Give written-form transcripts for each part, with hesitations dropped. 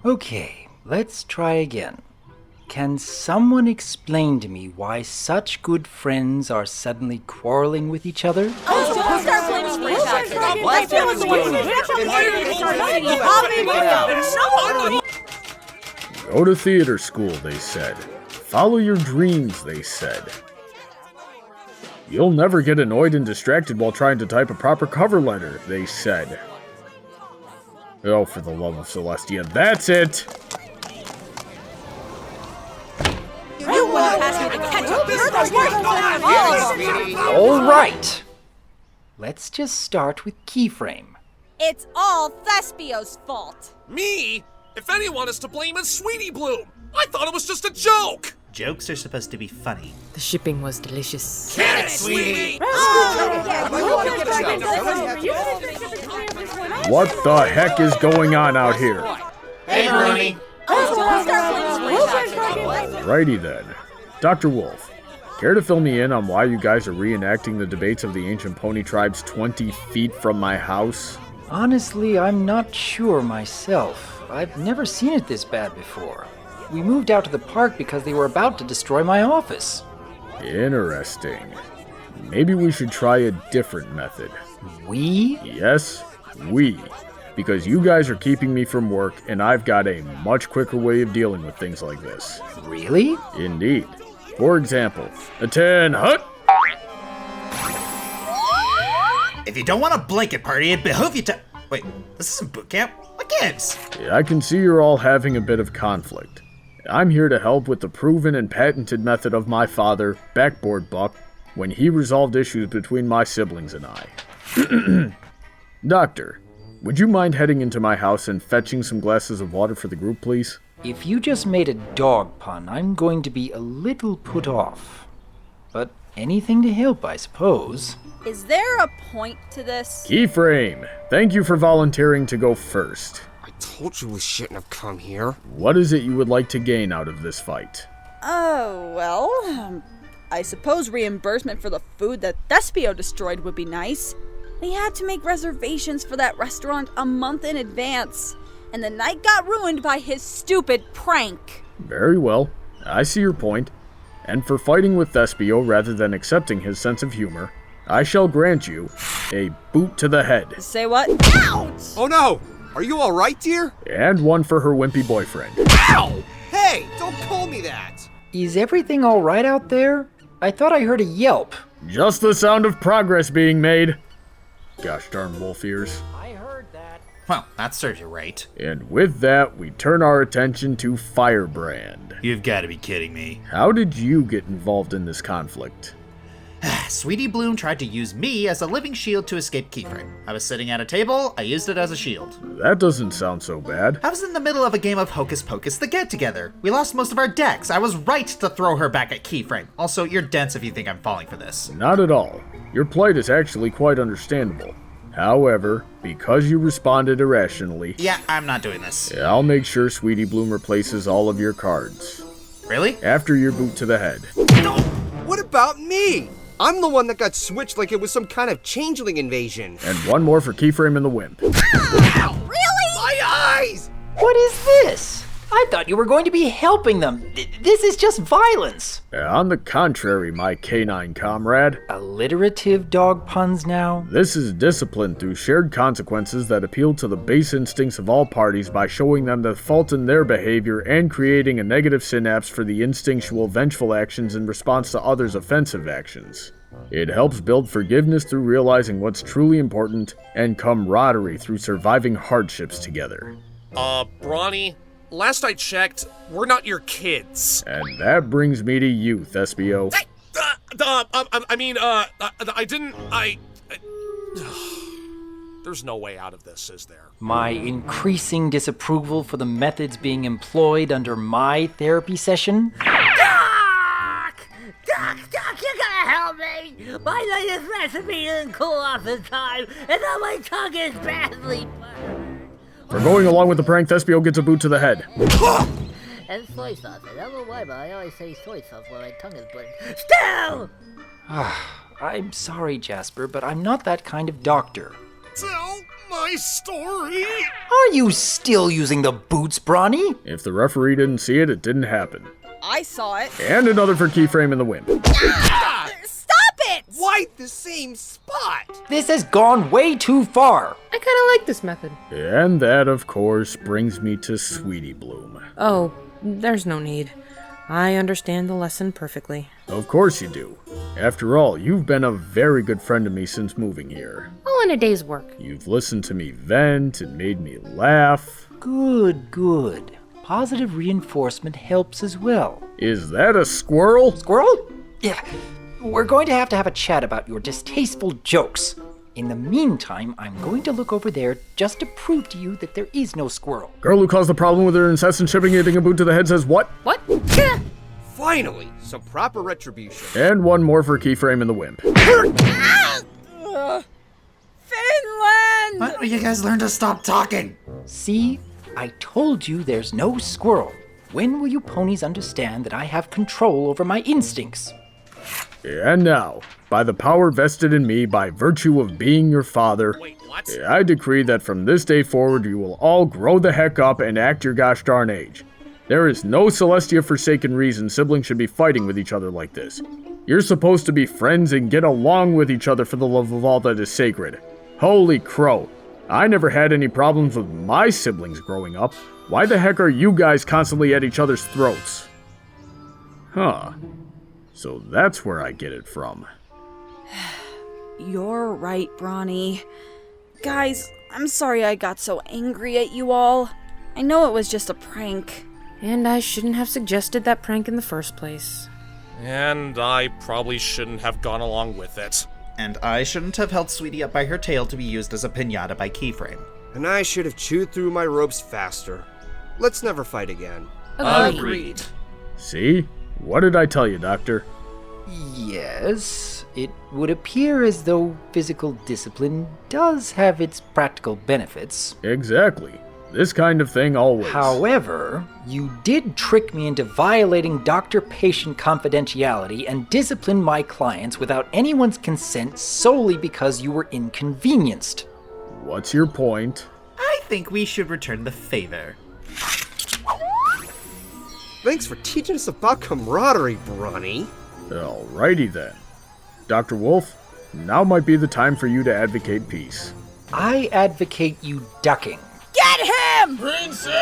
Okay, let's try again. Can someone explain to me why such good friends are suddenly quarreling with each other? Don't start blaming me. Go to theater school, they said. Follow your dreams, they said. You'll never get annoyed and distracted while trying to type a proper cover letter, they said. Oh, for the love of Celestia, that's it! Alright! Let's just start with Keyframe. It's all Thespio's fault. Me? If anyone is to blame, it's Sweetie Bloom. I thought it was just a joke. Jokes are supposed to be funny. The shipping was delicious. Get it, Sweetie! What the heck is going on out here? Hey, Brawny. Righty then. Dr. Wolf, care to fill me in on why you guys are reenacting the debates of the ancient pony tribes 20 feet from my house? Honestly, I'm not sure myself. I've never seen it this bad before. We moved out to the park because they were about to destroy my office. Interesting. Maybe we should try a different method. We? Yes, we. Because you guys are keeping me from work, and I've got a much quicker way of dealing with things like this. Really? Indeed. For example, attend hut! If you don't want a blanket party, it behoove you to... Wait, this isn't boot camp? What gives? I can see you're all having a bit of conflict. I'm here to help with the proven and patented method of my father, Backboard Buck, when he resolved issues between my siblings and I. Doctor, would you mind heading into my house and fetching some glasses of water for the group, please? If you just made a dog pun, I'm going to be a little put off. But anything to help, I suppose. Is there a point to this? Keyframe, thank you for volunteering to go first. I told you we shouldn't have come here. What is it you would like to gain out of this fight? Oh, well, I suppose reimbursement for the food that Thespio destroyed would be nice. We had to make reservations for that restaurant a month in advance, and the night got ruined by his stupid prank. Very well, I see your point. And for fighting with Thespio rather than accepting his sense of humor, I shall grant you a boot to the head. Say what? Ouch! Oh no! Are you alright, dear? And one for her wimpy boyfriend. Ow! Hey, don't call me that! Is everything all right out there? I thought I heard a yelp. Just the sound of progress being made. Gosh darn wolf ears. I heard that. Well, that serves you right. And with that, we turn our attention to Firebrand. You've got to be kidding me. How did you get involved in this conflict? Sweetie Bloom tried to use me as a living shield to escape Keyframe. I was sitting at a table, I used it as a shield. That doesn't sound so bad. I was in the middle of a game of Hocus Pocus the Get-Together. We lost most of our decks. I was right to throw her back at Keyframe. Also, you're dense if you think I'm falling for this. Not at all. Your plight is actually quite understandable. However, because you responded irrationally... Yeah, I'm not doing this. I'll make sure Sweetie Bloom replaces all of your cards. Really? After your boot to the head. No! What about me? I'm the one that got switched like it was some kind of changeling invasion. And one more for Keyframe and the Wimp. Ow! Really? My eyes! What is this? I thought you were going to be helping them. This is just violence. On the contrary, my canine comrade. Alliterative dog puns now? This is discipline through shared consequences that appeal to the base instincts of all parties by showing them the fault in their behavior and creating a negative synapse for the instinctual vengeful actions in response to others' offensive actions. It helps build forgiveness through realizing what's truly important and camaraderie through surviving hardships together. Brawny, last I checked, we're not your kids. And that brings me to you, Thespio. There's no way out of this, is there? My increasing disapproval for the methods being employed under my therapy session? Doc, you gotta help me! My latest recipe didn't cool off in time, and now my tongue is badly burned. For going along with the prank, Thespio gets a boot to the head. And soy sauce. I don't know why, but I always say soy sauce when my tongue is burned. Still! I'm sorry, Jasper, but I'm not that kind of doctor. tell my story. Are you still using the boots, Brawny? If the referee didn't see it, it didn't happen. I saw it. And another for Keyframe and the Wimp. Stop it! Why the same spot? This has gone way too far. I kinda like this method. And that, of course, brings me to Sweetie Bloom. Oh, there's no need. I understand the lesson perfectly. Of course you do. After all, you've been a very good friend to me since moving here. All in a day's work. You've listened to me vent and made me laugh. Good, good. Positive reinforcement helps as well. Is that a squirrel? Squirrel? Yeah. We're going to have a chat about your distasteful jokes. In the meantime, I'm going to look over there just to prove to you that there is no squirrel. Girl who caused the problem with her incessant shipping hitting a boot to the head says what? What? Finally, some proper retribution. And one more for Keyframe and the Wimp. Finland! Why don't you guys learn to stop talking? See? I told you there's no squirrel. When will you ponies understand that I have control over my instincts? And now, by the power vested in me by virtue of being your father, Wait, what? I decree that from this day forward you will all grow the heck up and act your gosh darn age. There is no Celestia forsaken reason siblings should be fighting with each other like this. You're supposed to be friends and get along with each other for the love of all that is sacred. Holy crow. I never had any problems with my siblings growing up. Why the heck are you guys constantly at each other's throats? Huh. So that's where I get it from. You're right, Brawny. Guys, I'm sorry I got so angry at you all. I know it was just a prank. And I shouldn't have suggested that prank in the first place. And I probably shouldn't have gone along with it. And I shouldn't have held Sweetie up by her tail to be used as a piñata by Keyframe. And I should have chewed through my ropes faster. Let's never fight again. Agreed. See? What did I tell you, Doctor? Yes, it would appear as though physical discipline does have its practical benefits. Exactly. This kind of thing always. However, you did trick me into violating doctor-patient confidentiality and discipline my clients without anyone's consent solely because you were inconvenienced. What's your point? I think we should return the favor. Thanks for teaching us about camaraderie, Brawny. Alrighty then. Dr. Wolf, now might be the time for you to advocate peace. I advocate you ducking. Get him! Princess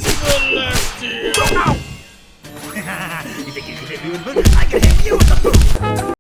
Celestia! You think you can hit me with boot? I can hit you with a boot!